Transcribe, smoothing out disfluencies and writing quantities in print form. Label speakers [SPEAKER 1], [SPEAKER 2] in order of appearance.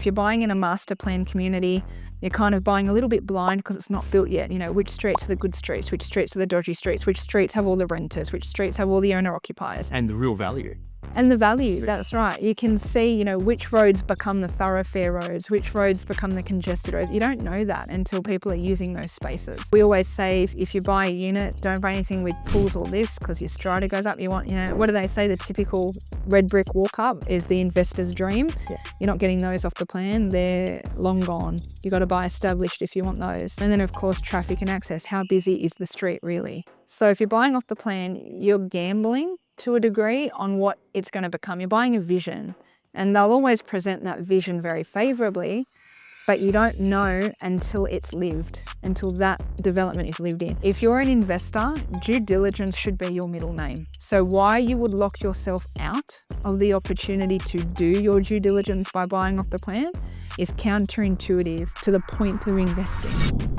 [SPEAKER 1] if you're buying in a master plan community, you're kind of buying a little bit blind because it's not built yet. You know, which streets are the good streets, which streets are the dodgy streets, which streets have all the renters, which streets have all the owner occupiers.
[SPEAKER 2] And the real value.
[SPEAKER 1] And the value, that's right. You can see, you know, which roads become the thoroughfare roads, which roads become the congested roads. You don't know that until people are using those spaces. We always say if you buy a unit, don't buy anything with pools or lifts because your strata goes up. You want, you know, what do they say? The typical red brick walk up is the investor's dream.
[SPEAKER 2] Yeah.
[SPEAKER 1] You're not getting those off the plan. They're long gone. You got to buy established if you want those. And then of course, traffic and access. How busy is the street really? So if you're buying off the plan, you're gambling to a degree on what it's going to become. You're buying a vision, and they'll always present that vision very favorably, but you don't know until it's lived, until that development is lived in. If you're an investor, due diligence should be your middle name. So why you would lock yourself out of the opportunity to do your due diligence by buying off the plan is counterintuitive to the point of investing.